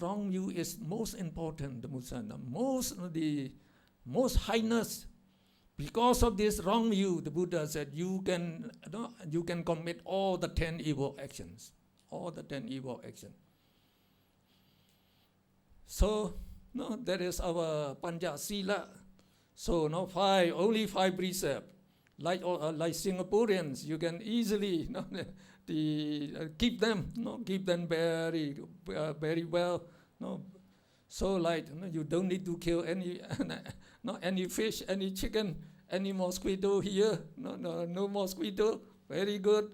wrong view is most important, the most highness. Because of this wrong view, the Buddha said, you can commit all the 10 evil actions. All the 10 evil actions. So, that is our Panja Sila. So, only 5 precepts. Like Singaporeans, you can easily keep them very, very well. So you don't need to kill any fish, any chicken, any mosquito here. No mosquito. Very good.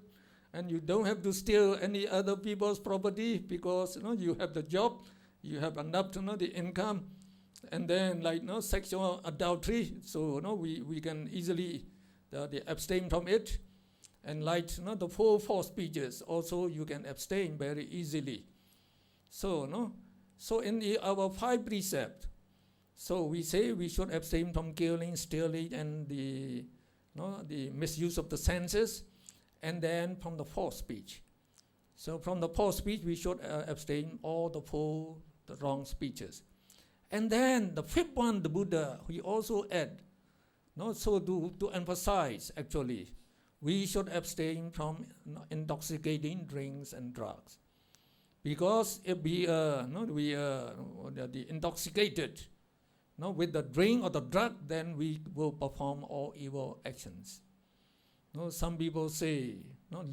And you don't have to steal any other people's property because you have the job, you have enough the income, and then sexual adultery. So we can easily abstain from it. And the 4 false speeches also you can abstain very easily. So So in our 5 precepts, so we say we should abstain from killing, stealing, and the misuse of the senses, and then from the false speech. So from the false speech, we should abstain all the 4 wrong speeches. And then the 5th one, the Buddha, he also add, so to emphasize actually, we should abstain from intoxicating drinks and drugs. Because if we are intoxicated with the drink or the drug, then we will perform all evil actions. Some people say,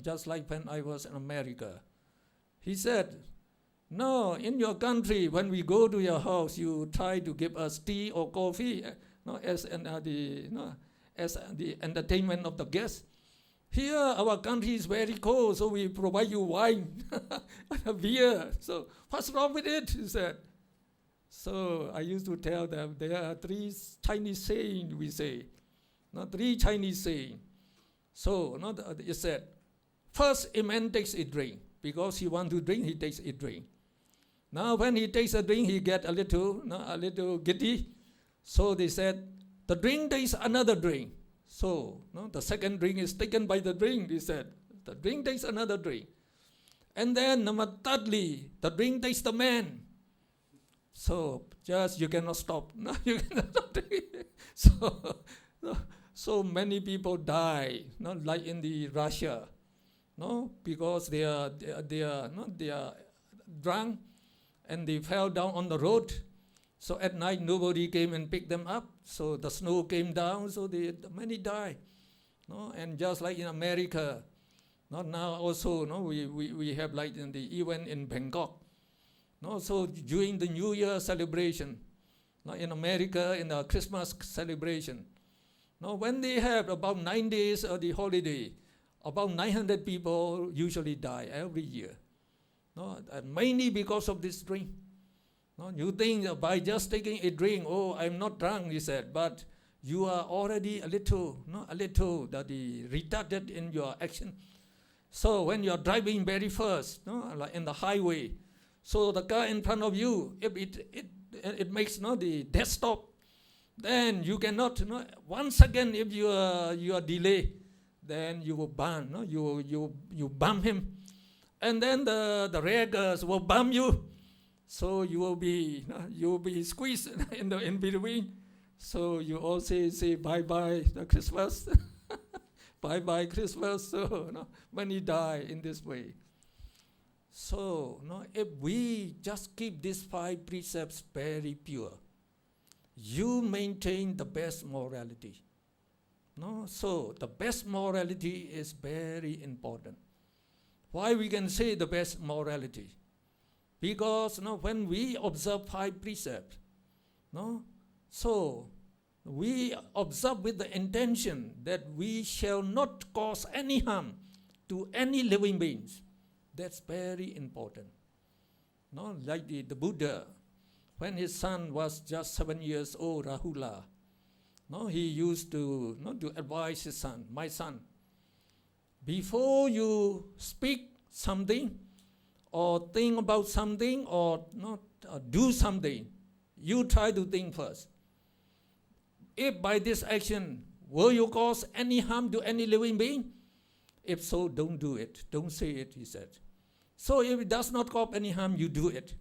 just like when I was in America, he said, no, in your country, when we go to your house, you try to give us tea or coffee as the entertainment of the guests. Here, our country is very cold, so we provide you wine, beer. So what's wrong with it? He said. So I used to tell them there are 3 Chinese sayings we say. 3 Chinese sayings. So he said, first a man takes a drink. Because he wants to drink, he takes a drink. Now when he takes a drink, he gets a little giddy. So they said, the drink takes another drink. So, the second drink is taken by the drink, he said. The drink takes another drink. And then, thirdly, the drink takes the man. So, just you cannot stop. You cannot stop. So many people die, like in the Russia, because they are drunk and they fell down on the road. So at night, nobody came and picked them up. So the snow came down, so many died. And just like in America, now also, we have like in the event in Bangkok. So during the New Year celebration, in America, in the Christmas celebration, when they have about 9 days of the holiday, about 900 people usually die every year. And mainly because of this drink. You think by just taking a drink, I'm not drunk, he said, but you are already a little retarded in your action. So when you are driving very fast, like in the highway, so the car in front of you, if it makes the dead stop, then you cannot, 1 second if you are delayed, then you will burn, you bump him, and then the rear cars will bump you. So you will be squeezed in between. So you all say bye-bye Christmas. Bye-bye Christmas. So many die in this way. So if we just keep these 5 precepts very pure, you maintain the best morality. So the best morality is very important. Why we can say the best morality? Because when we observe 5 precepts, so we observe with the intention that we shall not cause any harm to any living beings. That's very important. Like the Buddha, when his son was just 7 years old, Rahula, he used to advise his son, my son, before you speak something, or think about something, or do something, you try to think first. If by this action, will you cause any harm to any living being? If so, don't do it. Don't say it, he said. So if it does not cause any harm, you do it.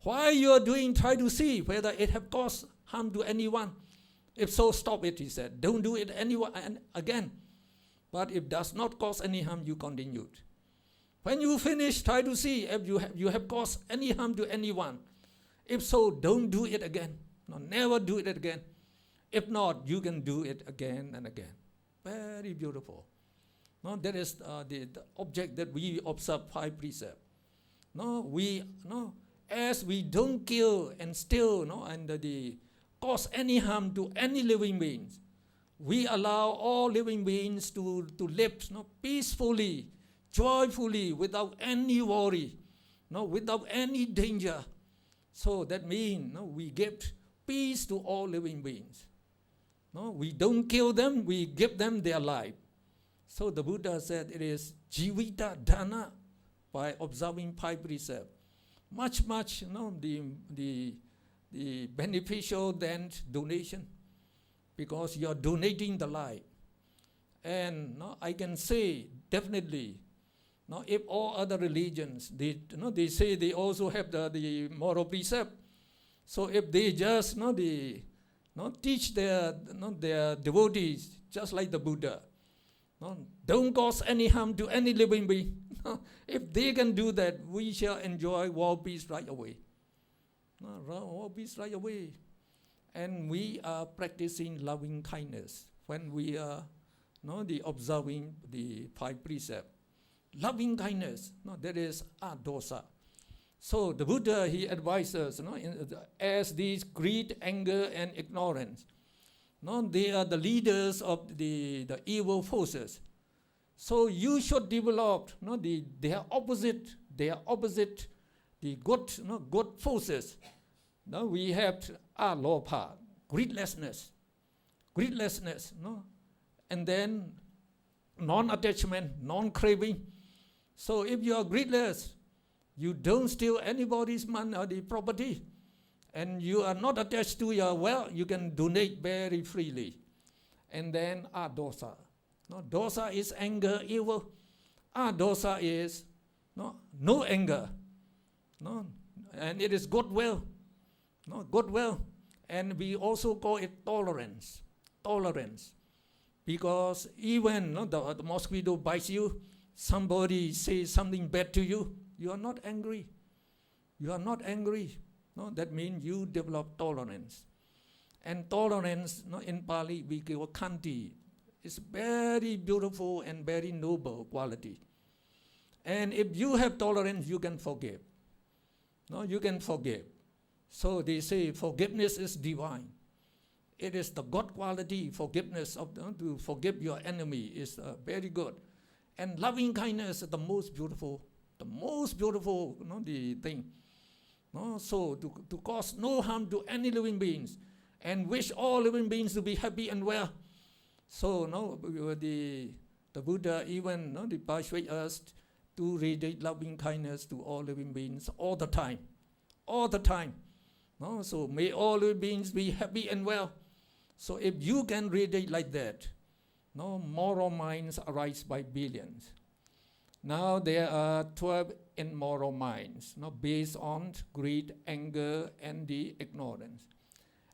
Why you are doing, try to see whether it have caused harm to anyone. If so, stop it, he said. Don't do it anyone again. But if does not cause any harm, you continue. When you finish, try to see if you have caused any harm to anyone. If so, don't do it again. No, never do it again. If not, you can do it again and again. Very beautiful. No, that is the object that we observe 5 precepts. As we don't kill and steal, and cause any harm to any living beings, we allow all living beings to live peacefully, joyfully, without any worry, without any danger. So that means we give peace to all living beings. We don't kill them, we give them their life. So the Buddha said it is jivita dana, by observing 5 precepts. Much, the beneficial than donation, because you are donating the life. And I can say definitely, if all other religions, they say they also have the moral precept. So if they just teach their devotees just like the Buddha, don't cause any harm to any living being. If they can do that, we shall enjoy world peace right away. World peace right away. And we are practicing loving kindness when we are observing the 5 precepts. Loving kindness, that is adosa. So the Buddha, he advises, as these greed, anger, and ignorance, they are the leaders of the evil forces. So you should develop their opposite, the good forces. Now we have alopa, greedlessness, and then non-attachment, non-craving. So if you are greedless, you don't steal anybody's money or the property, and you are not attached to your wealth, you can donate very freely. And then adosa. Dosa is anger, evil. Adosa is no anger. And it is goodwill. Goodwill. And we also call it tolerance. Because even the mosquito bites you, somebody says something bad to you, you are not angry. That means you develop tolerance. And tolerance, in Pali, we call khanti. It's very beautiful and very noble quality. And if you have tolerance, you can forgive. You can forgive. So they say forgiveness is divine. It is the God quality, forgiveness to forgive your enemy is very good. And loving kindness is the most beautiful the thing. So to cause no harm to any living beings and wish all living beings to be happy and well. So the Buddha even persuade us to radiate loving kindness to all living beings all the time. So may all living beings be happy and well. So if you can radiate like that, moral minds arise by billions. Now there are 12 immoral minds, based on greed, anger, and the ignorance.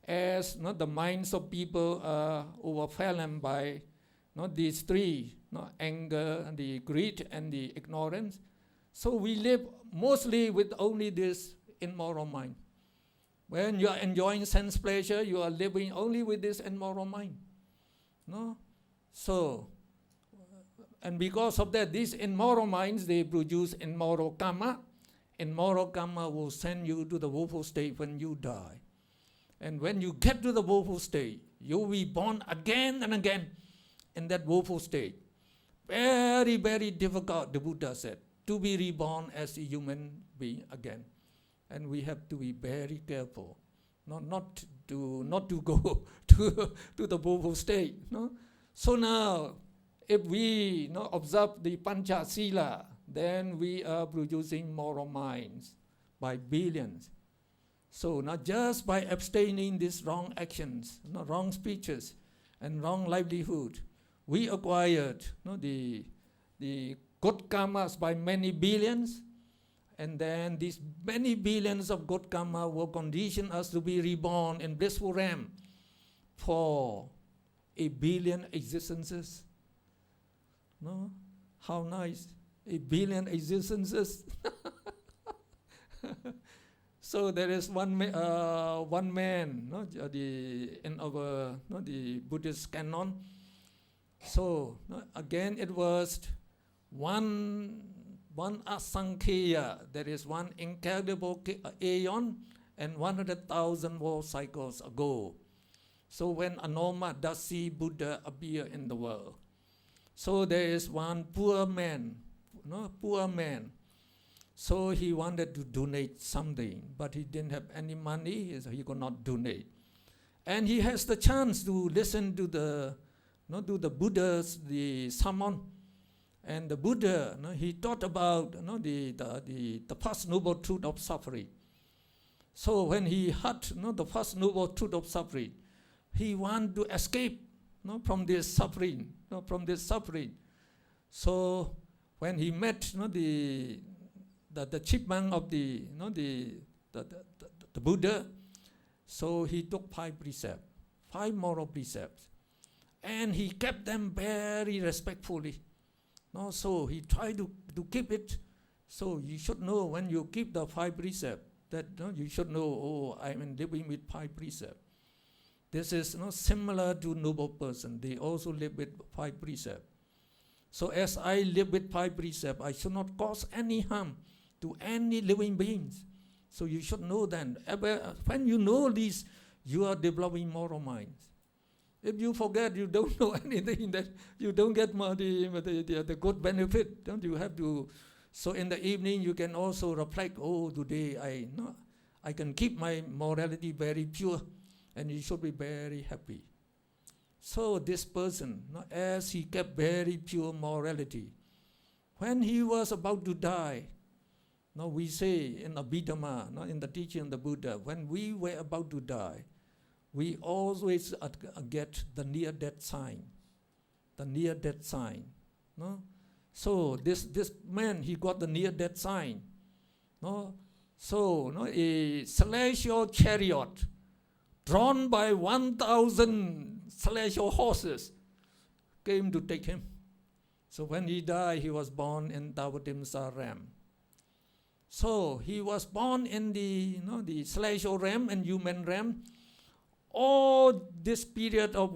As the minds of people are overwhelmed by these 3, anger, the greed, and the ignorance. So we live mostly with only this immoral mind. When you are enjoying sense pleasure, you are living only with this immoral mind. So, and because of that, these immoral minds, they produce immoral karma. Immoral karma will send you to the woeful state when you die. And when you get to the woeful state, you will be born again and again in that woeful state. Very, very difficult, the Buddha said, to be reborn as a human being again. And we have to be very careful, not to go to the woeful state. So now, if we observe the Pancha Sila, then we are producing moral minds by billions. So not just by abstaining these wrong actions, wrong speeches, and wrong livelihood, we acquired the good karmas by many billions, And then these many billions of good karma will condition us to be reborn in blissful realm for a billion existences. No? How nice. A billion existences. So there is one man, no, in our the Buddhist canon. So again, it was one asankheya, there is one incalculable aeon and 100,000 world cycles ago. So when Anomadasi Buddha appeared in the world, so there is one poor man. So he wanted to donate something, but he didn't have any money, so he could not donate. And he has the chance to listen to the Buddha's the sermon. And the Buddha, he taught about the first noble truth of suffering. So when he heard the first noble truth of suffering, he wanted to escape from this suffering, So when he met the chipmunk of the Buddha, so he took 5 precepts, 5 moral precepts, and he kept them very respectfully. So he tried to keep it. So you should know when you keep the 5 precepts that you should know, oh, I'm living with 5 precepts. This is similar to noble person. They also live with 5 precepts. So as I live with 5 precepts, I should not cause any harm to any living beings. So you should know that. When you know this, you are developing moral minds. If you forget, you don't know anything, that you don't get the good benefit. Don't you have to? So in the evening, you can also reflect. Oh, today I can keep my morality very pure, and you should be very happy. So this person, as he kept very pure morality, when he was about to die, we say in Abhidhamma, in the teaching of the Buddha, when we were about to die, we always get the near-death sign. The near-death sign. So this man, he got the near-death sign. So a celestial chariot drawn by 1,000 celestial horses came to take him. So when he died, he was born in Davatimsa realm. So he was born in the celestial realm and human realm. All this period of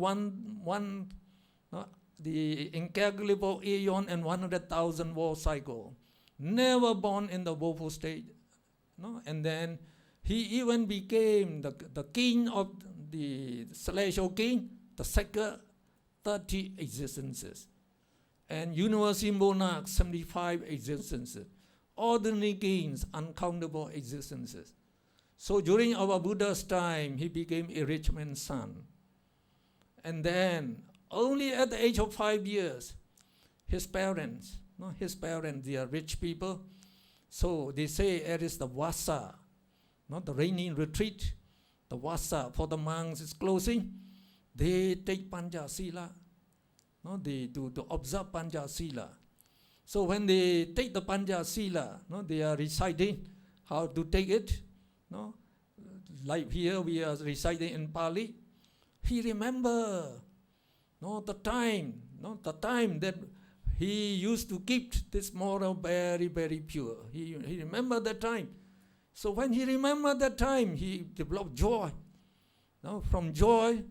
the incalculable aeon and 100,000 world cycle, never born in the woeful state. And then he even became the king of the celestial king, the second 30 existences. And universal monarch, 75 existences. Ordinary kings, uncountable existences. So during our Buddha's time, he became a rich man's son. And then, only at the age of 5 years, his parents, they are rich people. So they say it is the Vasa, the rainy retreat. The Vasa for the monks is closing. They take Panja Sila. They do to observe Panja Sila. So when they take the Panja Sila, they are reciting how to take it. Like here we are reciting in Pali. He remember the time that he used to keep this moral very, very pure. He remembered that time. So when he remembered that time, he developed joy. From joy,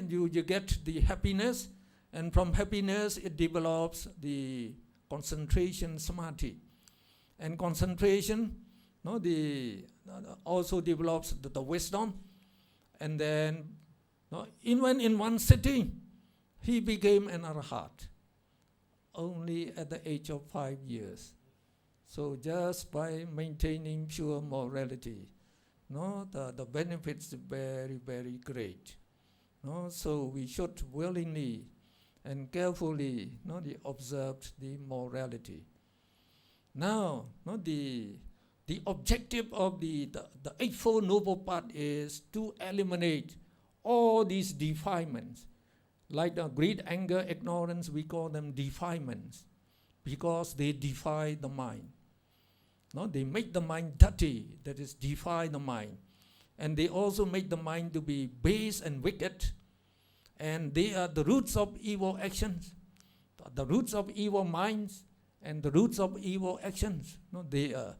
you get the happiness, and from happiness it develops the concentration samadhi. And concentration also develops the wisdom. And then even in one sitting, he became an arhat, only at the age of 5 years. So just by maintaining pure morality, the benefits are very, very great. So we should willingly and carefully observe the morality. Now, the objective of the Eightfold Noble Path is to eliminate all these defilements. Like the greed, anger, ignorance, we call them defilements, because they defile the mind. No, they make the mind dirty, that is, defile the mind. And they also make the mind to be base and wicked. And they are the roots of evil actions, the roots of evil minds, and the roots of evil actions. No, they are.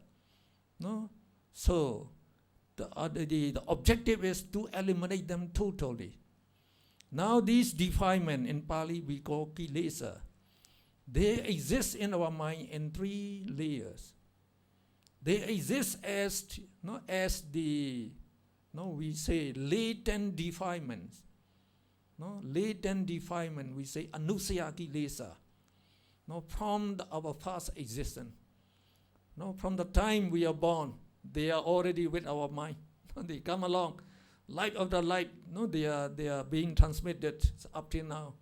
No, so the objective is to eliminate them totally. Now these defilement in Pali we call kilesa. They exist in our mind in 3 layers. They exist as we say latent defilements. No, latent defilement, we say anusaya kilesa. No, from our past existence. No, from the time we are born, they are already with our mind. They come along, life after life. No, they are being transmitted up till now.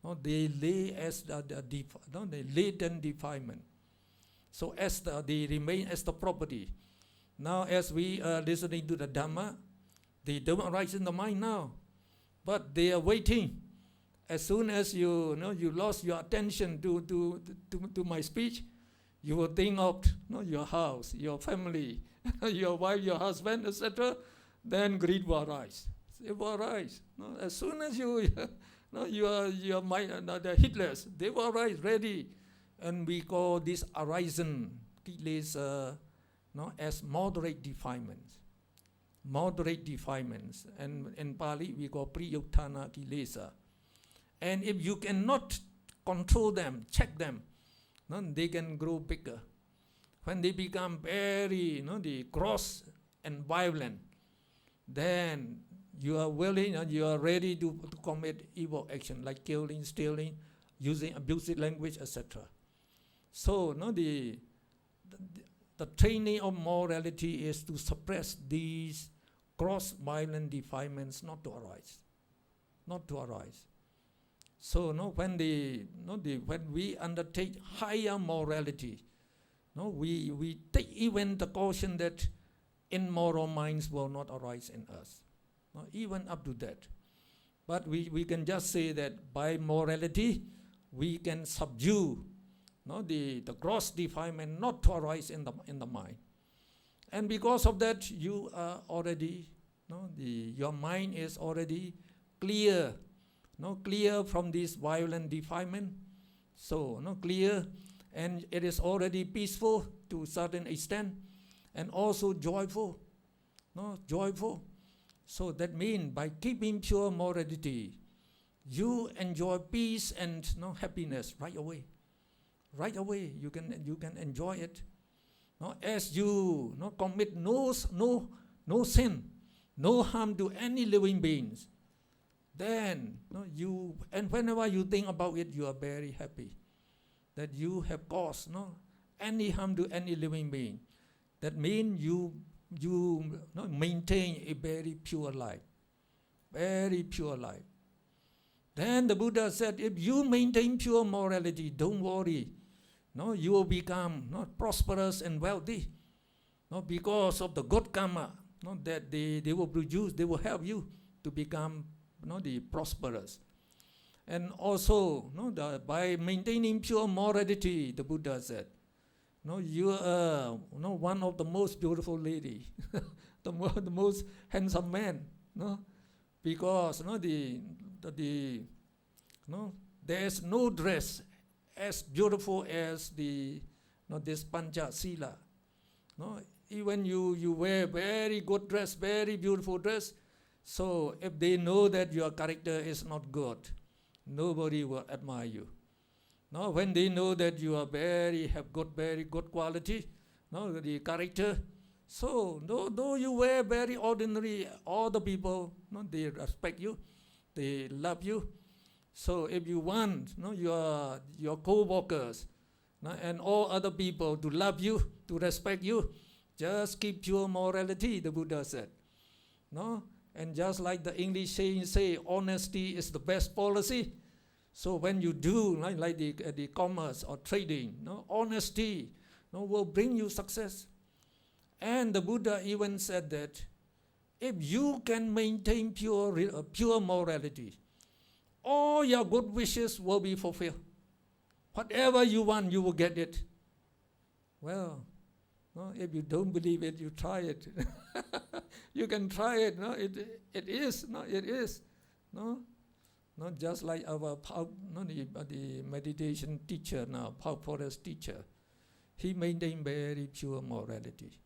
No, they lay as the latent defilement. So as they remain as the property. Now as we are listening to the Dhamma, they don't arise in the mind now, but they are waiting. As soon as you lost your attention to my speech, you will think of your house, your family, your wife, your husband, etc. Then greed will arise. It will arise. No, as soon as your mind, the Hitlers, they will arise ready. And we call this arisen kilesa as moderate defilements. Moderate defilements. And in Pali we call priyuttana kilesa. And if you cannot control them, check them, they can grow bigger. When they become very gross and violent, then you are willing and you are ready to commit evil action like killing, stealing, using abusive language, etc. So the training of morality is to suppress these gross violent defilements not to arise. So when we undertake higher morality, we take even the caution that immoral minds will not arise in us. Even up to that. But we can just say that by morality we can subdue the gross defilement not to arise in the mind. And because of that you are already your mind is already clear. Clear from this violent defilement. So clear, and it is already peaceful to a certain extent, and also joyful. Joyful. So that means by keeping pure morality, you enjoy peace and happiness right away. Right away you can enjoy it. As you commit no sin, no harm to any living beings, then and whenever you think about it, you are very happy that you have caused any harm to any living being. That means you maintain a very pure life. Very pure life. Then the Buddha said, if you maintain pure morality, don't worry. You will become prosperous and wealthy. Because of the good karma that they will produce, they will help you to become the prosperous. And also by maintaining pure morality, the Buddha said, you are one of the most beautiful lady, the most handsome man, because there is no dress as beautiful as this Pancha Sila. Even you wear very good dress, very beautiful dress. So if they know that your character is not good, nobody will admire you. When they know that you are very good quality, the character. So though you wear very ordinary, all the people, they respect you, they love you. So if you want your co-workers and all other people to love you, to respect you, just keep pure morality, the Buddha said. And just like the English saying say, honesty is the best policy. So when you do like the commerce or trading, honesty will bring you success. And the Buddha even said that if you can maintain pure morality, all your good wishes will be fulfilled. Whatever you want, you will get it. Well, no, if you don't believe it, you try it. You can try it. No, it is. No, it is. No, not just like our no, the meditation teacher now, Paul Forrest teacher. He maintained very pure morality.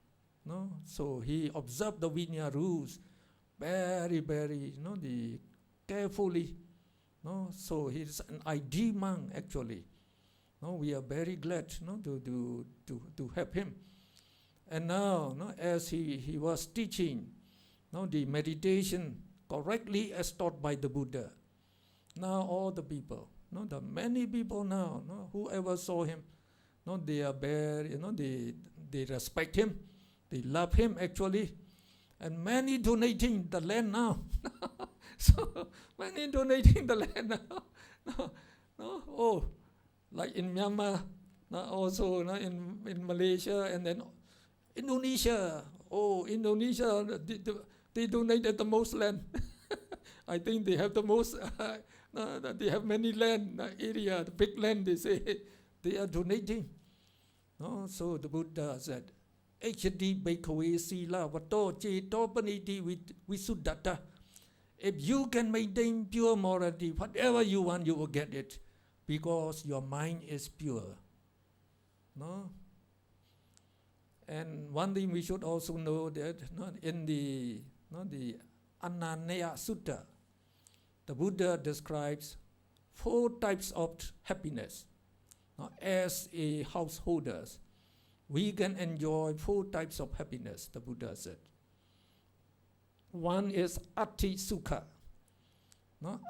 No, so he observed the Vinaya rules very, very, the carefully. No, so he's an ideal monk actually. No, we are very glad to have him. And now, as he was teaching, the meditation correctly as taught by the Buddha. Now all the people, the many people now, whoever saw him, they are very, they respect him, they love him actually, and many donating the land now. So many donating the land now. Oh, like in Myanmar, also in Malaysia, and then Indonesia. Oh, Indonesia, they donated the most land. I think they have the most, they have many land area, the big land they say, they are donating. No? So the Buddha said, Echadi Bhikkhave Sila Vato Ceto Paniti Visuddhata. If you can maintain pure morality, whatever you want, you will get it, because your mind is pure. No? And one thing we should also know that in the Ananaya Sutta, the Buddha describes 4 types of happiness. As a householders, we can enjoy 4 types of happiness, the Buddha said. One is Ati Sukha.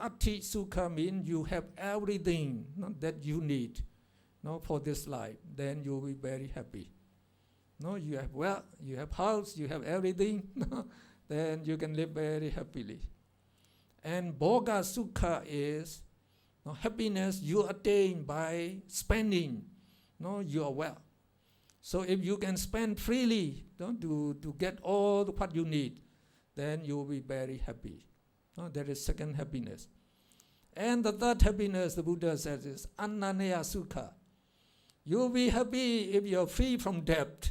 Ati Sukha means you have everything that you need for this life. Then you will be very happy. You have wealth, you have house, you have everything. Then you can live very happily. And Bhoga Sukha is happiness you attain by spending your wealth. So if you can spend freely to get all what you need, then you will be very happy. That is second happiness. And the third happiness, the Buddha says, is Ananaya Sukha. You will be happy if you are free from debt.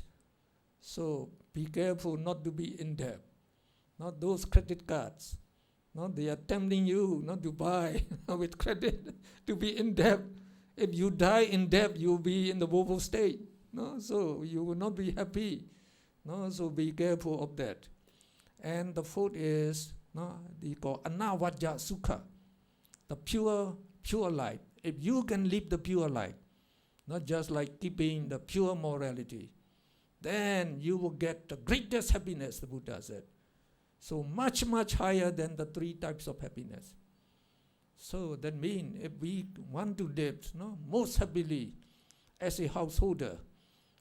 So be careful not to be in debt. Not those credit cards. They are tempting you not to buy with credit, to be in debt. If you die in debt, you will be in the woeful state. So you will not be happy. So be careful of that. And the fourth is they call Anavajja Sukha, the pure life. If you can live the pure life, not just like keeping the pure morality, then you will get the greatest happiness, the Buddha said. So much, much higher than the 3 types of happiness. So that means if we want to live most happily as a householder,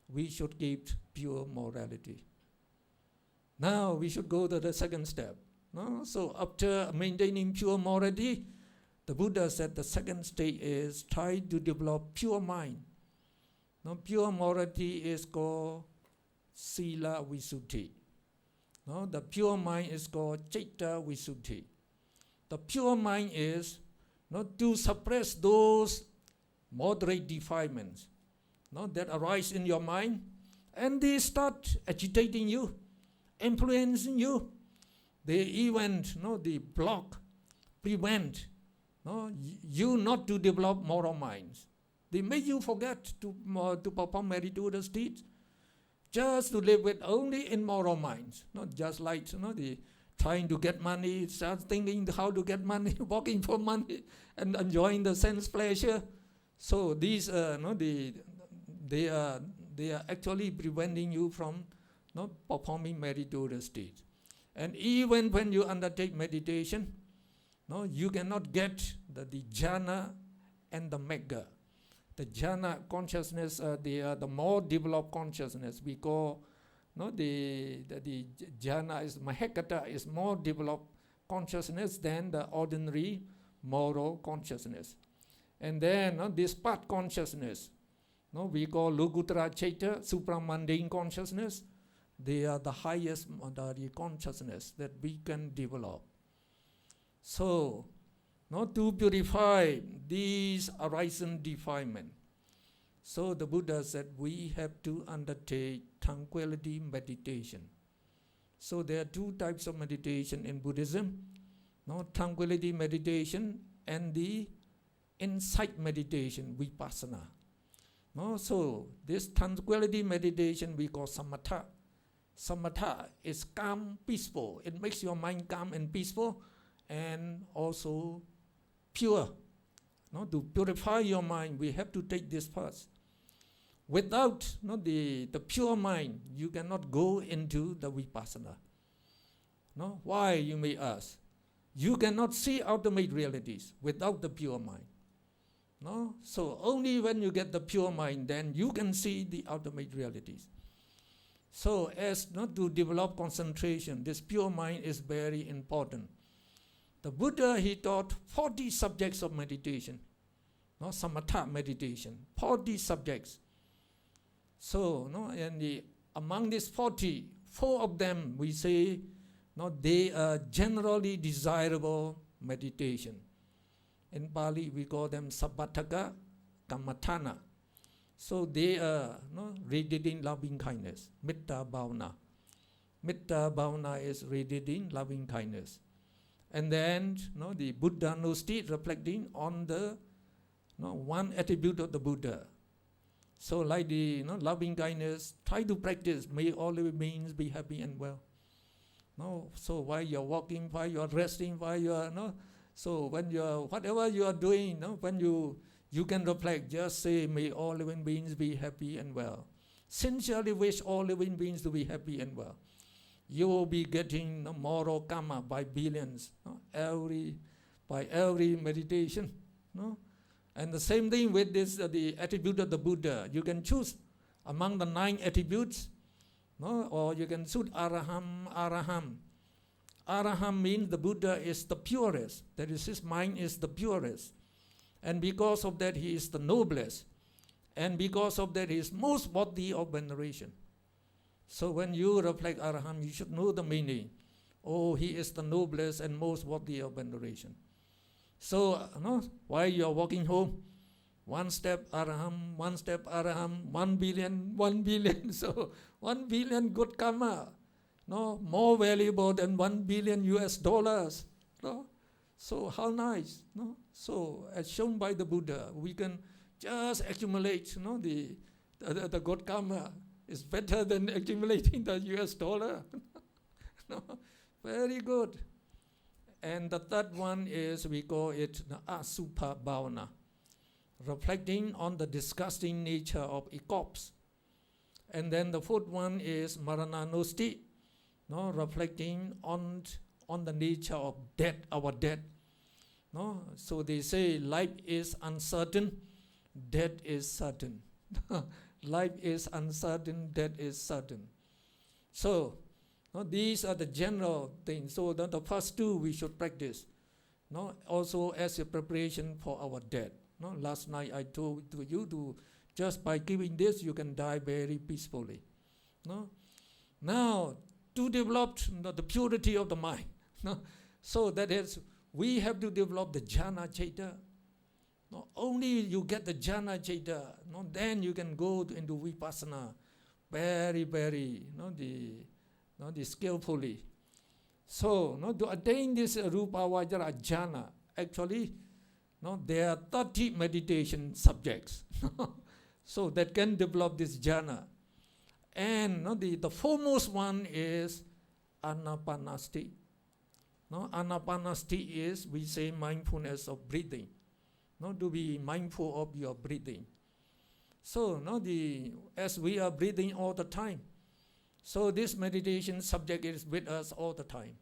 we should keep pure morality. Now we should go to the second step. So after maintaining pure morality, the Buddha said the second stage is try to develop pure mind. Pure morality is called Sila Visuddhi. The pure mind is called Citta Visuddhi. The pure mind is not to suppress those moderate defilements that arise in your mind, and they start agitating you, influencing you. They even they block, prevent you not to develop moral minds. They make you forget to perform meritorious deeds, just to live with only immoral minds, not just like the trying to get money, start thinking how to get money, working for money, and enjoying the sense pleasure. So these they are actually preventing you from performing meritorious deeds. And even when you undertake meditation, you cannot get the jhana and the magga. The jhana consciousness, they are the more developed consciousness. We call the jhana is mahekata, is more developed consciousness than the ordinary moral consciousness. And then this part consciousness, we call Lokuttara Chaita, supramundane consciousness. They are the highest modality consciousness that we can develop. So, to purify these arising defilement, So the Buddha said we have to undertake tranquility meditation. So there are two types of meditation in Buddhism, no, tranquility meditation and the insight meditation, vipassana. No, so this tranquility meditation we call samatha. Samatha is calm, peaceful. It makes your mind calm and peaceful, and also pure. No, to purify your mind, we have to take this first. Without the pure mind, you cannot go into the vipassana. No, why, you may ask? You cannot see ultimate realities without the pure mind. No, so only when you get the pure mind, then you can see the ultimate realities. So as not to develop concentration, this pure mind is very important. The Buddha, he taught 40 subjects of meditation, no, samatha meditation, 40 subjects. So, no, and among these 40, 4 of them we say, no, they are generally desirable meditation. In Pali, we call them sabbataga kammatthana. So they are radiating loving kindness, Metta Bhavana. Metta Bhavana is radiating loving kindness. And then the Buddhanussati, reflecting on the one attribute of the Buddha. So like the loving kindness, try to practice, may all living beings be happy and well. No, so while you're walking, while you're resting, while you're so when you're whatever you are doing, when you can reflect, just say, may all living beings be happy and well. Sincerely wish all living beings to be happy and well. You will be getting moral karma by billions, by every meditation. And the same thing with this, the attribute of the Buddha. You can choose among the 9 attributes, or you can choose Araham, Araham. Araham means the Buddha is the purest. That is, his mind is the purest. And because of that, he is the noblest. And because of that, he is most worthy of veneration. So when you reflect Araham, you should know the meaning. Oh, he is the noblest and most worthy of veneration. So, while you are walking home, 1 step Araham, 1 step Araham, 1 billion, 1 billion. So 1 billion good karma, more valuable than 1 billion US dollars. So how nice, So as shown by the Buddha, we can just accumulate, the good karma is better than accumulating the US dollar. Very good. And the third one is, we call it the Asubha Bhavana, reflecting on the disgusting nature of a corpse. And then the fourth one is Marananussati, reflecting on the nature of death, our death. So they say life is uncertain, death is certain. Life is uncertain, death is certain. So these are the general things. So the first 2 we should practice. Also as a preparation for our death. Last night I told you to just by giving this you can die very peacefully. Now to develop the purity of the mind. So that is, we have to develop the jhana chaita. Only you get the jhana chaita, then you can go into vipassana very, very, the skillfully. So, to attain this rupa vajra jhana, actually, there are 30 meditation subjects. So that can develop this jhana. And the foremost one is anapanasati. Anapanasati is, we say, mindfulness of breathing. To be mindful of your breathing. So, as we are breathing all the time, so this meditation subject is with us all the time.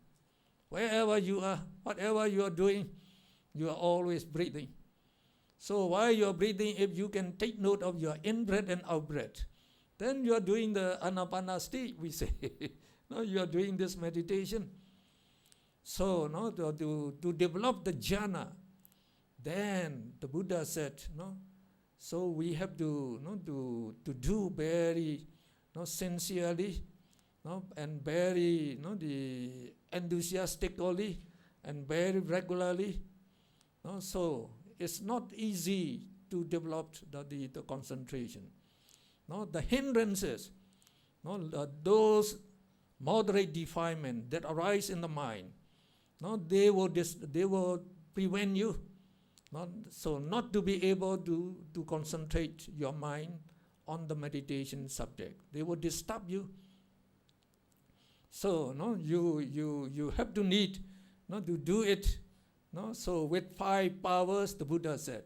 Wherever you are, whatever you are doing, you are always breathing. So while you are breathing, if you can take note of your in-breath and out-breath, then you are doing the anapanasati, we say. You are doing this meditation. So to develop the jhana, then the Buddha said, so we have to do very sincerely, and very the enthusiastically and very regularly. So it's not easy to develop the concentration. No, the hindrances, no, those moderate defilement that arise in the mind, no, they will prevent you, so not to be able to concentrate your mind on the meditation subject. They will disturb you. So no, you have to need, no, to do it. No, so with 5 powers, the Buddha said.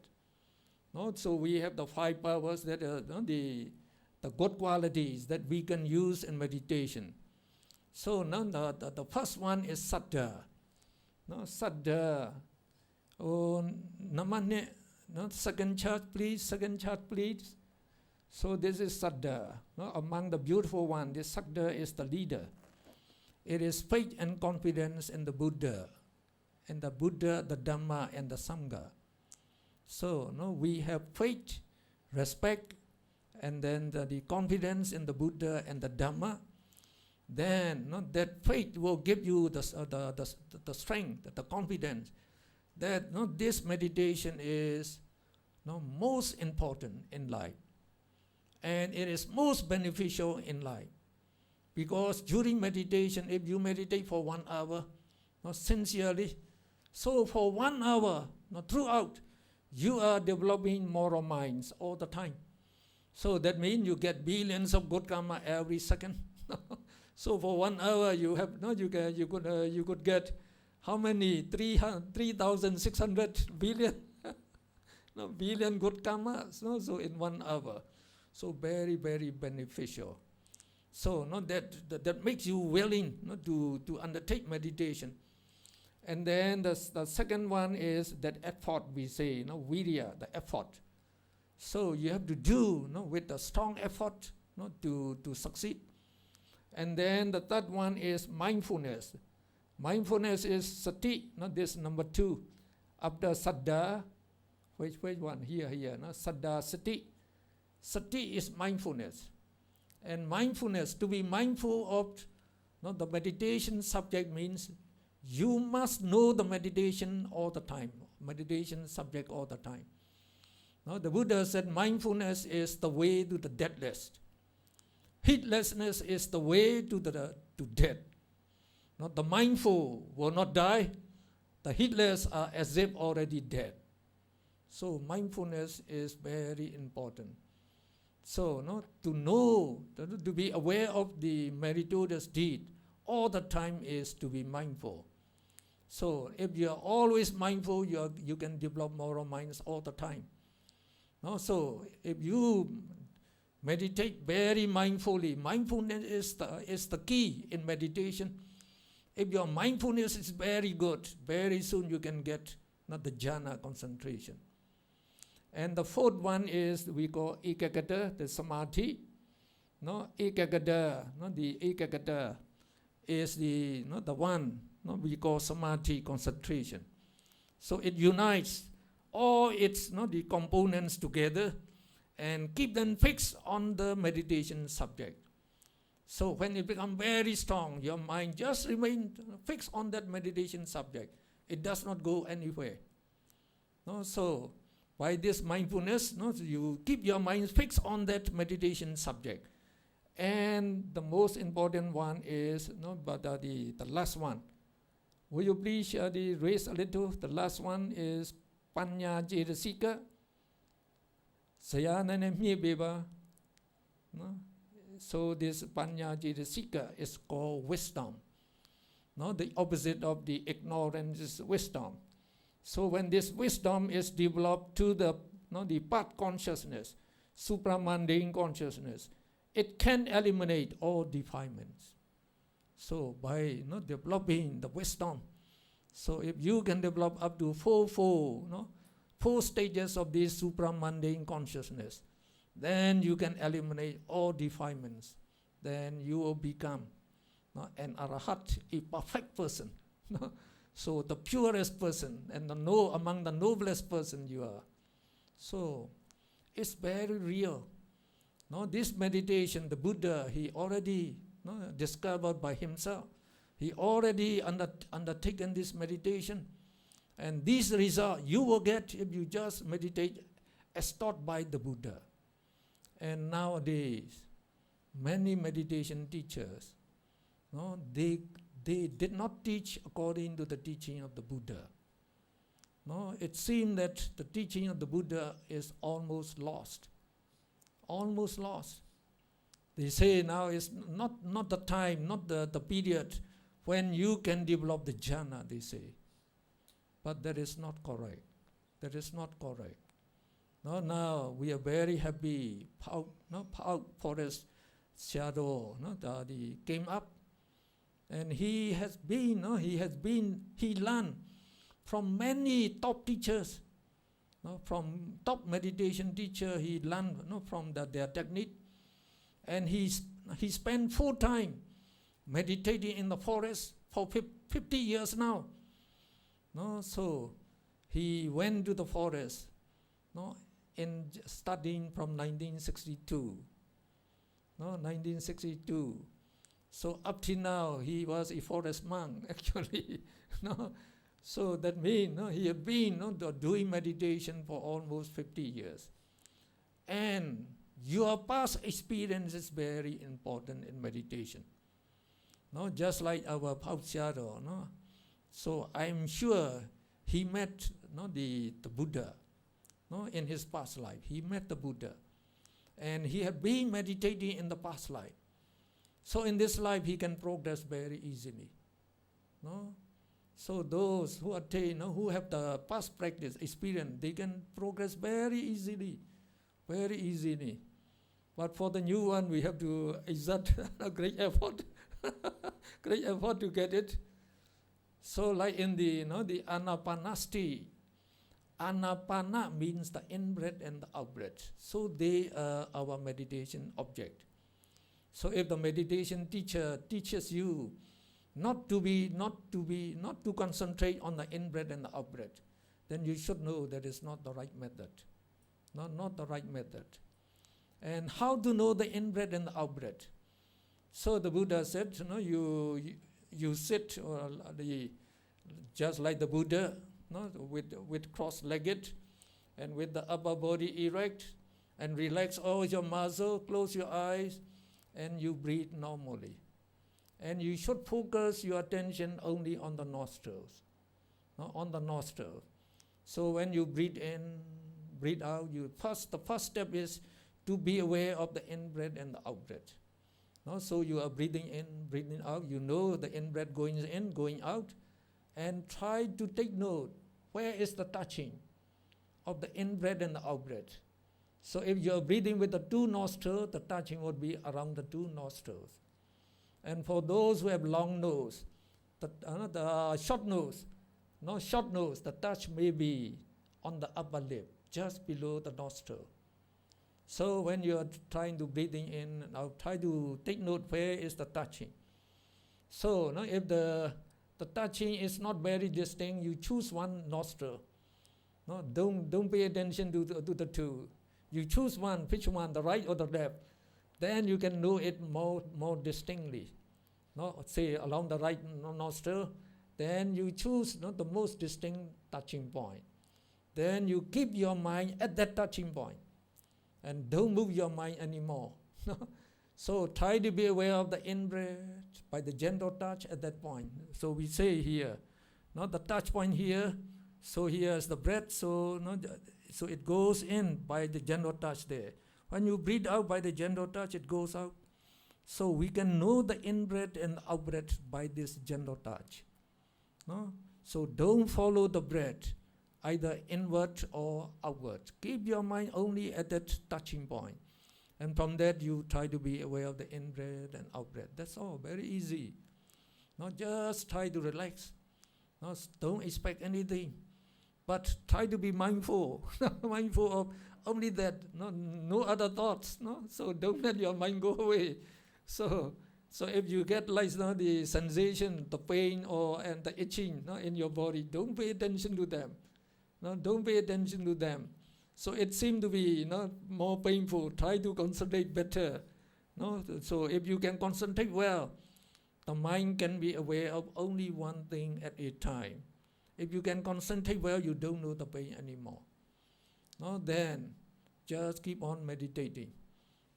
No, so we have the 5 powers that are, no, the good qualities that we can use in meditation. So no, the first one is saddha. No, saddha. Oh, namane. No, second chart, please. Second chart, please. So this is saddha. No, among the beautiful one, this saddha is the leader. It is faith and confidence in the Buddha, the Dhamma, and the Sangha. So, no, we have faith, respect, and then the confidence in the Buddha and the Dhamma. Then, no, that faith will give you the strength, the confidence that, no, this meditation is, no, most important in life, and it is most beneficial in life. Because during meditation, if you meditate for 1 hour, no, sincerely, so for 1 hour, no, throughout, you are developing moral minds all the time. So that means you get billions of good karma every second. So for 1 hour, you have, no, you could get how many? 3,600 billion, no, billion good karmas. No, so in 1 hour, so very, very beneficial. So no, that makes you willing, no, to undertake meditation. And then the second one is that effort, we say, no, virya, the effort. So you have to do, no, with a strong effort, no, to succeed. And then the third one is mindfulness. Mindfulness is sati, no, this number 2. After saddha, which one? Here, no, saddha, sati. Sati is mindfulness. And mindfulness, to be mindful of, no, the meditation subject means you must know the meditation all the time, meditation subject all the time. No, the Buddha said mindfulness is the way to the deathless. Heedlessness is the way to death. No, the mindful will not die. The heedless are as if already dead. So mindfulness is very important. So, no, to know, to be aware of the meritorious deed all the time is to be mindful. So, if you are always mindful, you can develop moral minds all the time. No, so if you meditate very mindfully, mindfulness is the key in meditation. If your mindfulness is very good, very soon you can get, not the jhana, concentration. And the fourth one is we call ekaggata, the samadhi. No, ekaggata, no, the ekaggata is the one, no, we call samadhi, concentration. So it unites all its, no, the components together and keep them fixed on the meditation subject. So when it becomes very strong, your mind just remains fixed on that meditation subject. It does not go anywhere. No, so by this mindfulness, no, you keep your mind fixed on that meditation subject. And the most important one is, no, but the last one. Will you please raise a little? The last one is Panya Cetasika. Sayanane Beba. No? So this Panya Cetasika is called wisdom. No, the opposite of the ignorance is wisdom. So when this wisdom is developed to the part consciousness, supramundane consciousness, it can eliminate all defilements. So by developing the wisdom, so if you can develop up to four stages of this supramundane consciousness, then you can eliminate all defilements. Then you will become an arahat, a perfect person. So the purest person and among the noblest person you are. So it's very real. This meditation, the Buddha, he already discovered by himself. He already undertaken this meditation. And this result you will get if you just meditate as taught by the Buddha. And nowadays, many meditation teachers, no, they did not teach according to the teaching of the Buddha. No, it seems that the teaching of the Buddha is almost lost. Almost lost. They say now is not the time, not the period when you can develop the jhana, they say. But that is not correct. That is not correct. No, now we are very happy. Forest shadow, he came up, and he learned from many top teachers. From top meditation teacher, he learned from their technique, and he spent full time meditating in the forest for 50 years now. So he went to the forest, in studying from 1962. 1962. So up till now, he was a forest monk, actually. So that means he had been doing meditation for almost 50 years. And your past experience is very important in meditation. Just like our Pausiado. So I'm sure he met the Buddha in his past life. He met the Buddha. And he had been meditating in the past life. So in this life, he can progress very easily. So those who attain, who have the past practice experience, they can progress very easily. Very easily. But for the new one, we have to exert a great effort. Great effort to get it. So like in the Anapanasati, Anapana means the in-breath and the out-breath. So they are our meditation object. So if the meditation teacher teaches you not to concentrate on the in-breath and the out-breath, then you should know that is not the right method. Not the right method. And how to know the in-breath and the out-breath? So the Buddha said, you sit just like the Buddha, with cross-legged and with the upper body erect, and relax all your muscles, close your eyes, and you breathe normally. And you should focus your attention only on the nostrils, on the nostrils. So when you breathe in, breathe out, the first step is to be aware of the in-breath and the out-breath. So you are breathing in, breathing out. You know the in-breath going in, going out, and try to take note where is the touching of the in-breath and the out-breath. So if you are breathing with the two nostrils, the touching would be around the two nostrils. And for those who have long nose, the short nose, the touch may be on the upper lip, just below the nostril. So when you are trying to breathing in and out, try to take note where is the touching. So if the touching is not very distinct, you choose one nostril. Don't pay attention to the two. You choose one, which one, the right or the left. Then you can know it more distinctly. Say along the right nostril, then you choose the most distinct touching point. Then you keep your mind at that touching point, and don't move your mind anymore. So try to be aware of the in-breath by the gentle touch at that point. So we say here, the touch point here. So here is the breath. So it goes in by the gentle touch there. When you breathe out by the gentle touch, it goes out. So we can know the in-breath and out-breath by this gentle touch. So don't follow the breath, either inward or outward. Keep your mind only at that touching point. And from that, you try to be aware of the in-breath and out-breath. That's all, very easy. Just try to relax. Don't expect anything. But try to be mindful, mindful of only that, no other thoughts. So don't let your mind go away. So if you get the sensation, the pain and the itching in your body, don't pay attention to them. Don't pay attention to them. So it seems to be more painful. Try to concentrate better. So if you can concentrate well, the mind can be aware of only one thing at a time. If you can concentrate well, you don't know the pain anymore. Then Just keep on meditating.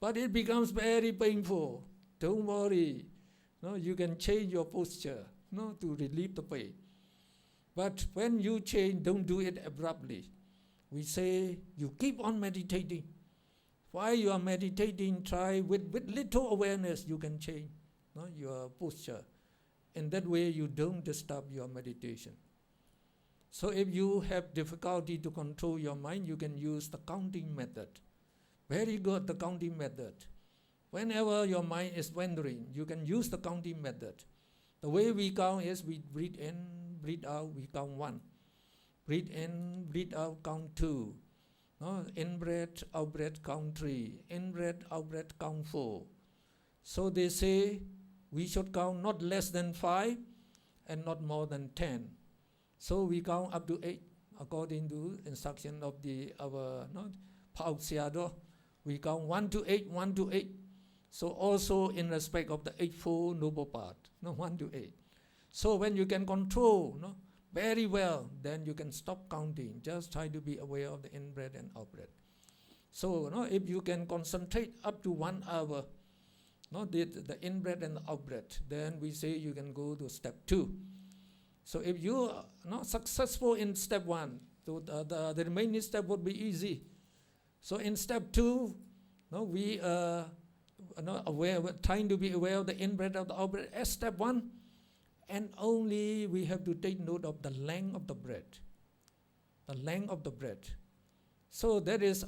But it becomes very painful. Don't worry. No, you can change your posture, no, to relieve the pain. But when you change, don't do it abruptly. We say you keep on meditating. While you are meditating, try with little awareness, you can change, no, your posture. In that way, you don't disturb your meditation. So if you have difficulty to control your mind, you can use the counting method. Very good, the counting method. Whenever your mind is wandering, you can use the counting method. The way we count is we breathe in, breathe out, we count 1. Breathe in, breathe out, count 2. No? In breath, out breath, count 3. In breath, out breath, count 4. So they say we should count not less than 5 and not more than 10. So we count up to 8 according to instruction of our Paul Sayadaw. We count 1 to 8, 1 to 8. So also in respect of the Eightfold Noble Path, 1 to 8. So when you can control very well, then you can stop counting. Just try to be aware of the in-breath and out-breath. So if you can concentrate up to 1 hour, the in-breath and the out-breath, then we say you can go to step 2. So if you are not successful in step 1, so the remaining step would be easy. So in step 2, we are trying to be aware of the in-breath of the out-breath as step 1, and only we have to take note of the length of the breath. The length of the breath. So that is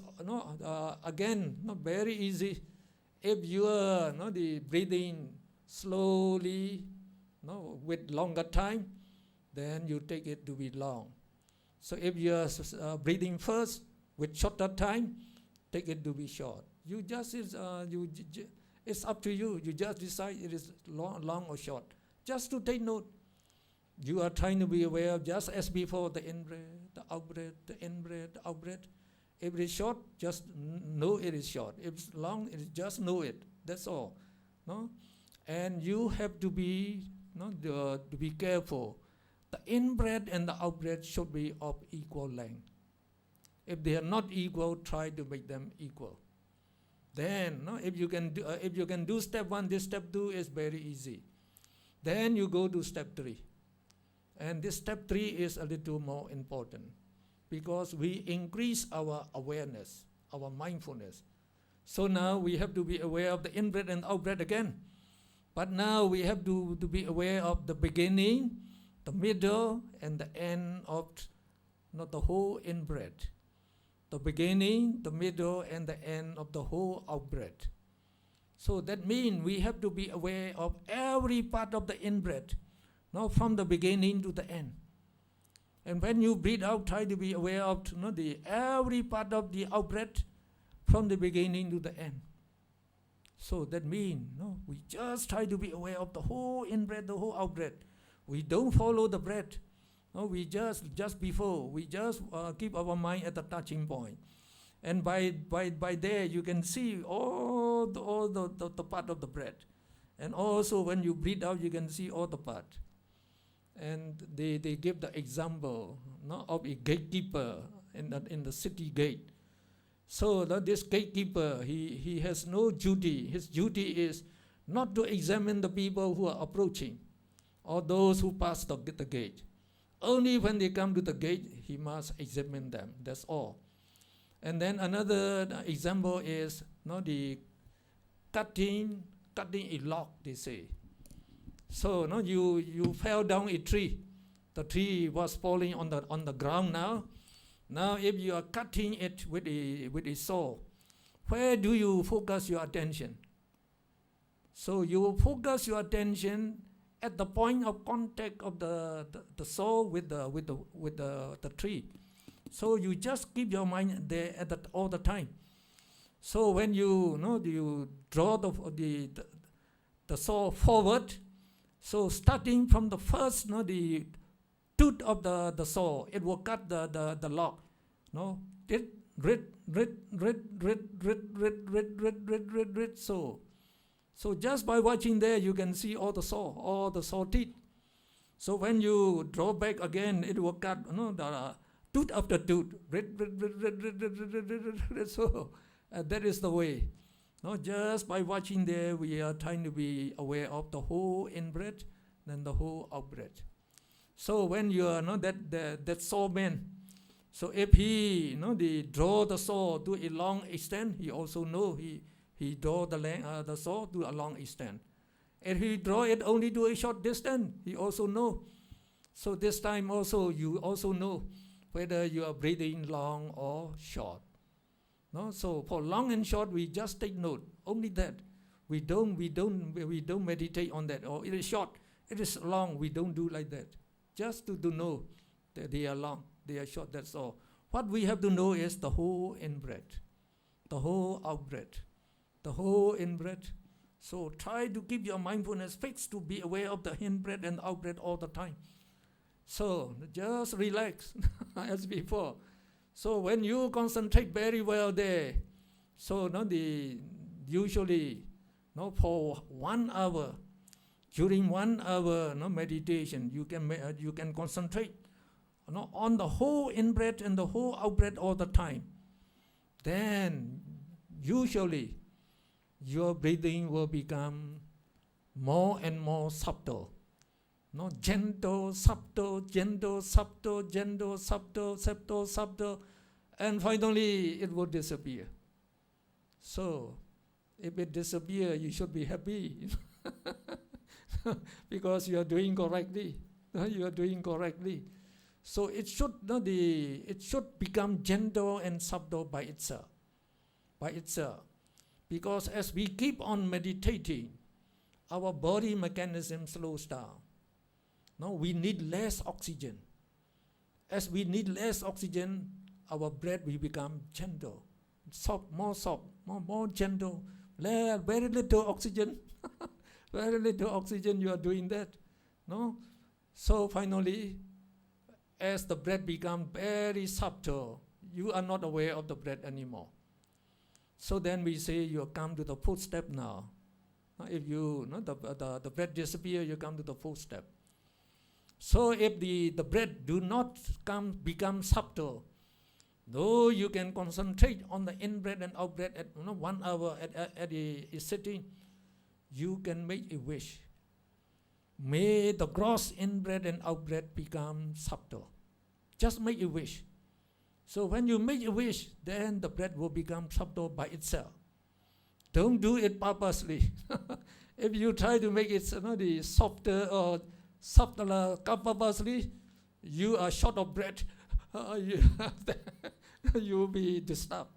again not very easy. If you are the breathing slowly, with longer time, then you take it to be long. So if you are breathing first with shorter time, take it to be short. You just it's up to you. You just decide it is long or short. Just to take note. You are trying to be aware of just as before, the in-breath, the out-breath, the in-breath, the out-breath. If it is short, just know it is short. If it's long, just know it. That's all. And you have to be to be careful. The in-breath and the out-breath should be of equal length. If they are not equal, try to make them equal. Then, if you can do step 1, this step 2 is very easy. Then you go to step 3. And this step 3 is a little more important because we increase our awareness, our mindfulness. So now we have to be aware of the in-breath and out-breath again. But now we have to be aware of the beginning, the middle, and the end of not the whole in-breath. The beginning, the middle, and the end of the whole out-breath. So that means we have to be aware of every part of the in-breath, from the beginning to the end. And when you breathe out, try to be aware of every part of the out-breath from the beginning to the end. So that means we just try to be aware of the whole in-breath, the whole out-breath. We don't follow the breath. We just before, we just keep our mind at the touching point. And by there, you can see all the part of the breath. And also when you breathe out, you can see all the part. And they give the example of a gatekeeper in the city gate. So this gatekeeper, he has no duty. His duty is not to examine the people who are approaching or those who pass the gate. Only when they come to the gate, he must examine them. That's all. And then another example is the cutting a log, they say. So you fell down a tree. The tree was falling on the ground now. Now if you are cutting it with a saw, where do you focus your attention? So you will focus your attention at the point of contact of the saw with the tree. So you just keep your mind there all the time. So when you draw the saw forward, so starting from the first the tooth of the saw, it will cut the log. So just by watching there, you can see all the saw teeth. So when you draw back again, it will cut tooth after tooth. So that is the way. No, just by watching there, we are trying to be aware of the whole in-breath, then the whole out-breath. So when you are that saw man, so if he draw the saw to a long extent, he also know he draw the saw to a long extent. If he draw it only to a short distance, he also know. So this time also you also know whether you are breathing long or short. No, so for long and short we just take note. Only that. We don't meditate on that. Or it is short, it is long. We don't do like that. Just to know that they are long, they are short. That's all. What we have to know is the whole in-breath, the whole out-breath, the whole in-breath. So try to keep your mindfulness fixed to be aware of the in-breath and out-breath all the time. So just relax as before. So when you concentrate very well there, so usually for 1 hour, during 1 hour meditation, you can concentrate on the whole in-breath and the whole out-breath all the time. Then usually your breathing will become more and more subtle. Gentle, subtle, gentle, subtle, gentle, subtle, subtle, subtle, and finally it will disappear. So if it disappears, you should be happy because you are doing correctly. You are doing correctly. So it should become gentle and subtle by itself. Because as we keep on meditating, our body mechanism slows down. We need less oxygen. As we need less oxygen, our breath will become gentle, soft, more gentle. Very little oxygen, very little oxygen. You are doing that, So finally, as the breath becomes very subtle, you are not aware of the breath anymore. So then we say you come to the fourth step now. If the breath disappears, you come to the fourth step. So if the breath do not become subtle, though you can concentrate on the in-breath and out-breath at 1 hour at a sitting, you can make a wish. May the gross in-breath and out-breath become subtle. Just make a wish. So when you make a wish, then the breath will become subtle by itself. Don't do it purposely. If you try to make it the softer or subtler purposely, you are short of breath. You will be disturbed.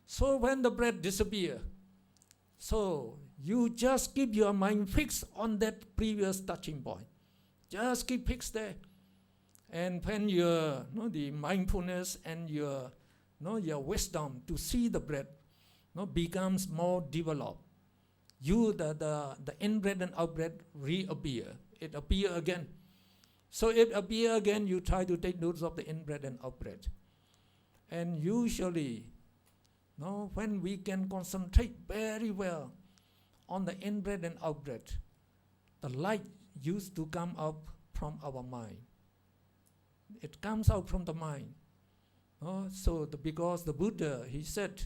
So when the breath disappears, so you just keep your mind fixed on that previous touching point. Just keep fixed there. And when your the mindfulness and your wisdom to see the breath becomes more developed, the in-breath and out-breath reappear. It appear again. So if appear again, you try to take notes of the in-breath and out-breath. And usually, when we can concentrate very well on the in-breath and out-breath, the light used to come up from our mind. It comes out from the mind. Because the Buddha, he said,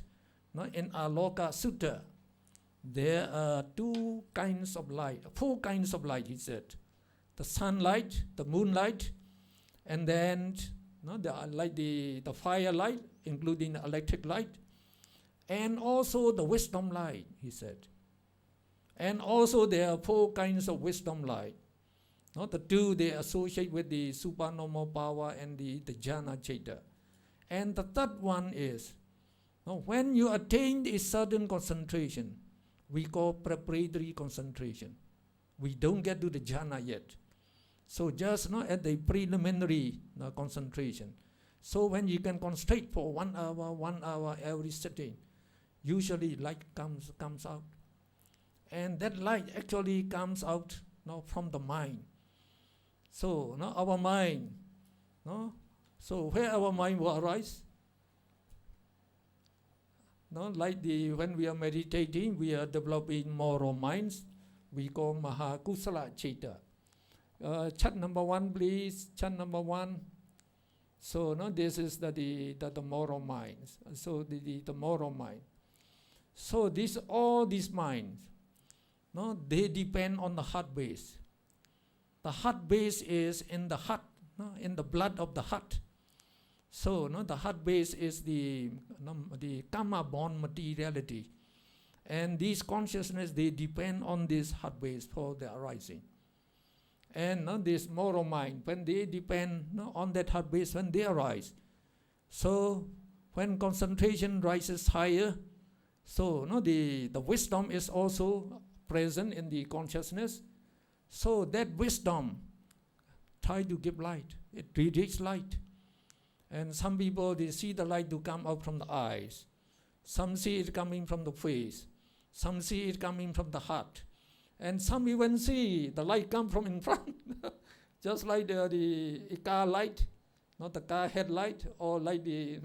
in Aloka Sutta, there are 4 kinds of light, he said. The sunlight, the moonlight, and then the firelight, including the electric light, and also the wisdom light, he said. And also there are 4 kinds of wisdom light. The 2 they associate with the supernormal power and the jhana citta. And the third one is, when you attain a certain concentration, we call preparatory concentration. We don't get to the jhana yet. So just at the preliminary concentration. So when you can concentrate for 1 hour every sitting, usually light comes out. And that light actually comes out from the mind. So our mind, so where our mind will arise? When we are meditating, we are developing moral minds. We call Mahakusala Citta. Chat number 1, please. Chat number 1. So no, this is the moral mind. So the moral mind. So all these minds, no, they depend on the heart base. The heart base is in the heart, no, in the blood of the heart. So no, the heart base is the karma born materiality, and these consciousness, they depend on this heart base for the arising. And this moral mind, when they depend on that heart base, when they arise, so when concentration rises higher, so the wisdom is also present in the consciousness. So that wisdom try to give light. It radiates light. And some people, they see the light to come out from the eyes. Some see it coming from the face. Some see it coming from the heart. And some even see the light come from in front. Just like the car light, not the car headlight, or like the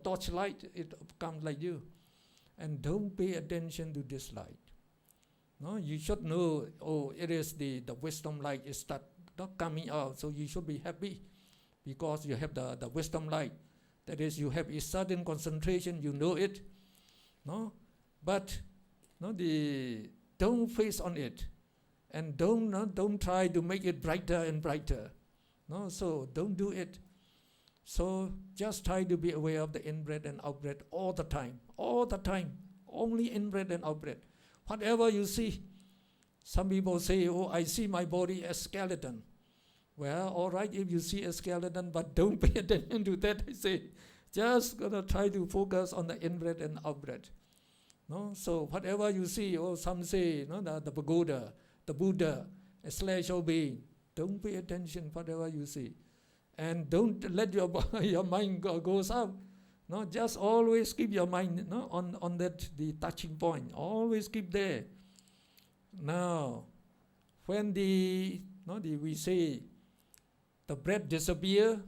torch light, it comes like you. And don't pay attention to this light. No, you should know, oh, it is the wisdom light is not coming out, so you should be happy because you have the wisdom light. That is, you have a certain concentration, you know it. No, but don't face on it, and don't try to make it brighter and brighter. No, so don't do it. So just try to be aware of the in-breath and out-breath all the time, only in-breath and out-breath. Whatever you see, some people say, oh, I see my body as skeleton. Well, all right, if you see a skeleton, but don't pay attention to that, I say. Just gonna try to focus on the in-breath and out-breath. No? So whatever you see, or some say, the pagoda, the Buddha, a celestial being, don't pay attention whatever you see. And don't let your mind goes out. No, just always keep your mind on the touching point. Always keep there. Now, when we say the breath disappear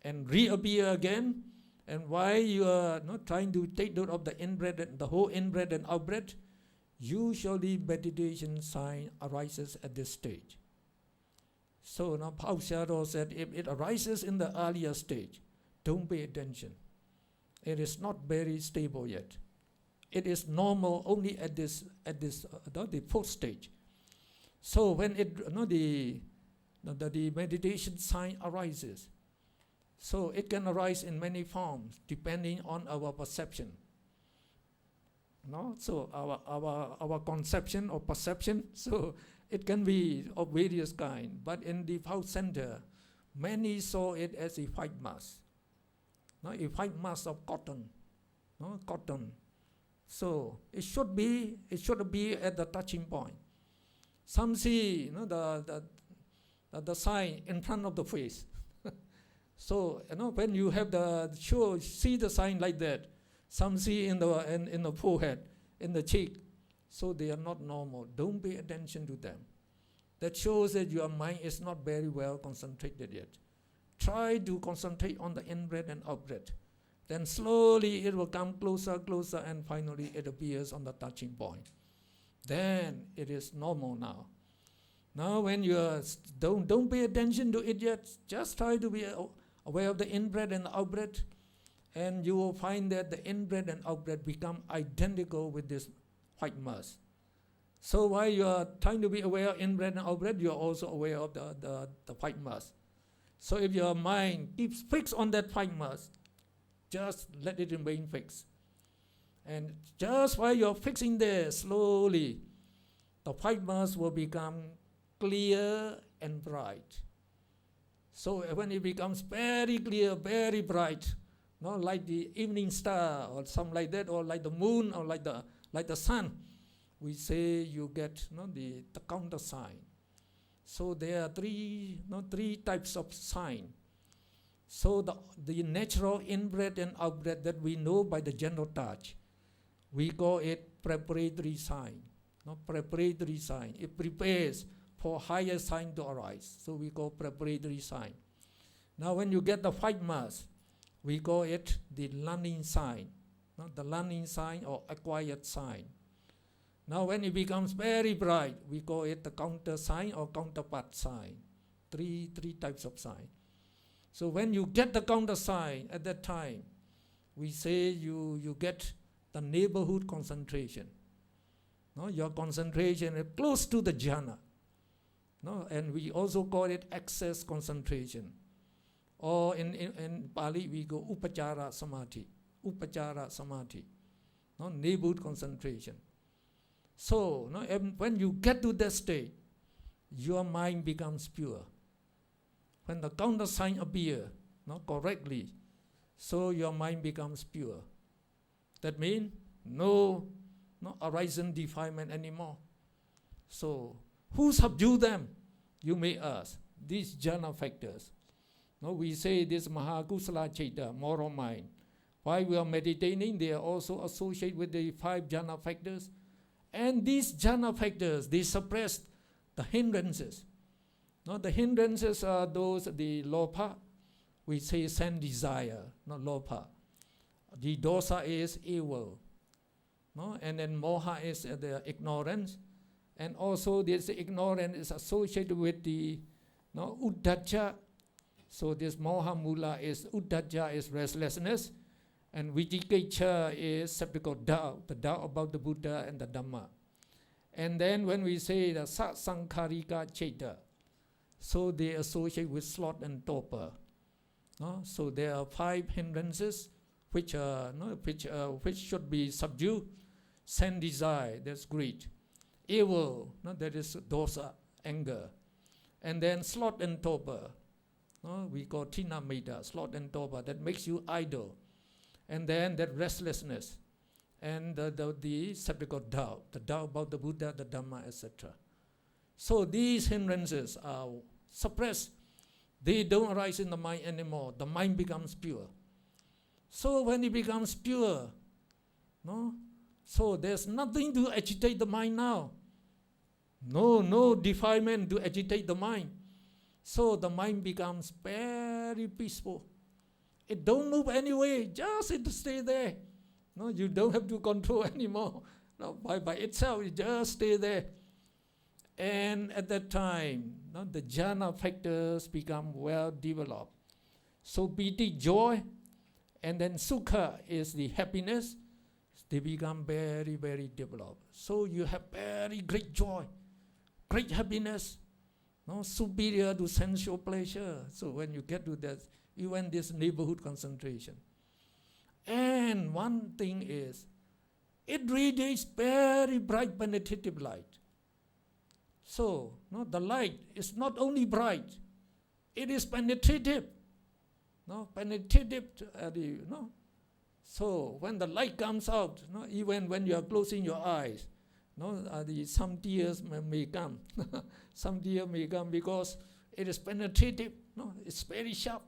and reappear again, and why you are not trying to take note of the in-breath and the whole in-breath and out-breath, usually meditation sign arises at this stage. So now Paul Shadow said, if it arises in the earlier stage, don't pay attention. It is not very stable yet. It is normal only at this the fourth stage. So when the meditation sign arises, so it can arise in many forms depending on our perception. No, so our conception or perception. So it can be of various kind. But in the Pao Center, many saw it as a white mass. No, a white mass of cotton. No, cotton. So it should be at the touching point. Some see the sign in front of the face. So when you have see the sign like that. Some see in the forehead, in the cheek. So they are not normal. Don't pay attention to them. That shows that your mind is not very well concentrated yet. Try to concentrate on the in-breath and out-breath. Then slowly it will come closer, and finally it appears on the touching point. Then it is normal now. Now when you don't pay attention to it yet, just try to be aware of the in-breath and out-breath, and you will find that the in-breath and out-breath become identical with this white mass. So while you are trying to be aware of in-breath and out-breath, you are also aware of the white mass. So if your mind keeps fixed on that white mass, just let it remain fixed. And just while you're fixing there, slowly, the white mass will become clear and bright. So when it becomes very clear, very bright, like the evening star or something like that, or like the moon, or like the sun, we say you get the counter sign. So there are three types of sign. So the natural in-breath and out-breath that we know by the general touch, we call it preparatory sign. Preparatory sign. It prepares for higher sign to arise. So we call preparatory sign. Now when you get the white mass, we call it the learning sign. The learning sign or acquired sign. Now when it becomes very bright, we call it the counter sign or counterpart sign. Three types of sign. So when you get the countersign at that time, we say you get the neighborhood concentration. No, your concentration is close to the jhana. No, and we also call it excess concentration. Or in Pali we go upachara samadhi. Upachara samadhi. No, neighborhood concentration. So no, when you get to that state, your mind becomes pure. When the countersign appear, no, correctly, so your mind becomes pure. That means no horizon defilement anymore. So who subdue them? You may ask. These jhana factors. No, we say this Mahakusala Chaita, moral mind. While we are meditating, they are also associated with the 5 jhana factors. And these jhana factors, they suppress the hindrances. No, the hindrances are those, the lopa, we say sense desire, not lopa. The dosa is evil. No? And then moha is the ignorance. And also this ignorance is associated with the uddhacca. So this moha mula is, uddhacca is restlessness. And vicikiccha is skeptical doubt, the doubt about the Buddha and the Dhamma. And then when we say the sasankarika chaita, so they associate with sloth and torpor. No? So there are 5 hindrances which should be subdued. Sense desire, that's greed. Evil, that is dosa, anger. And then sloth and torpor, we call tina meta, sloth and torpor, that makes you idle. And then that restlessness, and the skeptical doubt, the doubt about the Buddha, the Dhamma, etc. So these hindrances are suppressed. They don't arise in the mind anymore. The mind becomes pure. So when it becomes pure, so there's nothing to agitate the mind now. No defilement to agitate the mind. So the mind becomes very peaceful. It don't move anyway, just it stay there. No, you don't have to control anymore. No, by itself, it just stay there. And at that time, the jhana factors become well developed. So piti, joy, and then sukha is the happiness. They become very, very developed. So you have very great joy, great happiness, superior to sensual pleasure. So when you get to that, even this neighborhood concentration. And one thing is, it radiates very bright penetrative light. So, the light is not only bright, it is penetrative. Penetrative, So when the light comes out, even when you are closing your eyes, some tears may come. Some tears may come because it is penetrative. It's very sharp.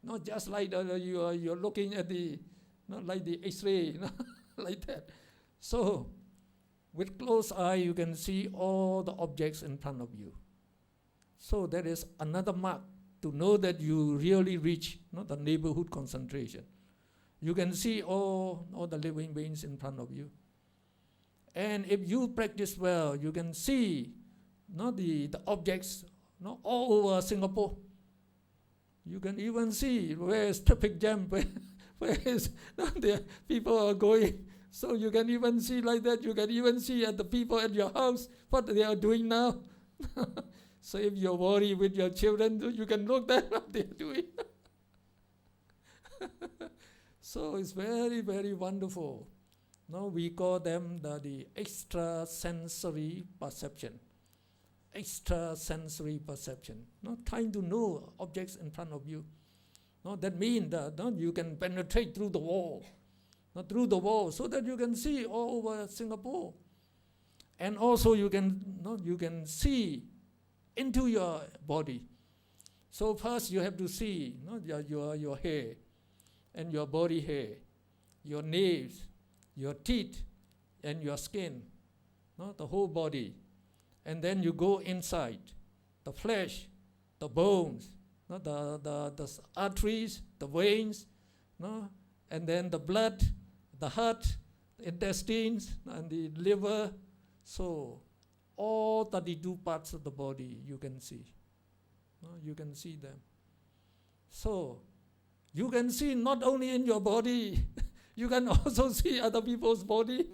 Not just like you're looking at the, like the X-ray, like that. So, with closed eye, you can see all the objects in front of you. So that is another mark to know that you really reach the neighborhood concentration. You can see all the living beings in front of you. And if you practice well, you can see the objects all over Singapore. You can even see where is traffic jam, where is the people are going. So you can even see like that. You can even see at the people at your house what they are doing now. So if you're worried with your children, you can look at what they're doing. So it's very, very wonderful. We call them the extrasensory perception. Extrasensory perception. Trying to know objects in front of you. That means that you can penetrate through the wall. Through the wall, so that you can see all over Singapore. And also you can see into your body. So first you have to see your hair and your body hair, your nails, your teeth, and your skin, the whole body. And then you go inside, the flesh, the bones, the arteries, the veins, and then the blood, the heart, the intestines, and the liver. So all 32 parts of the body you can see. You can see them. So you can see not only in your body, you can also see other people's body.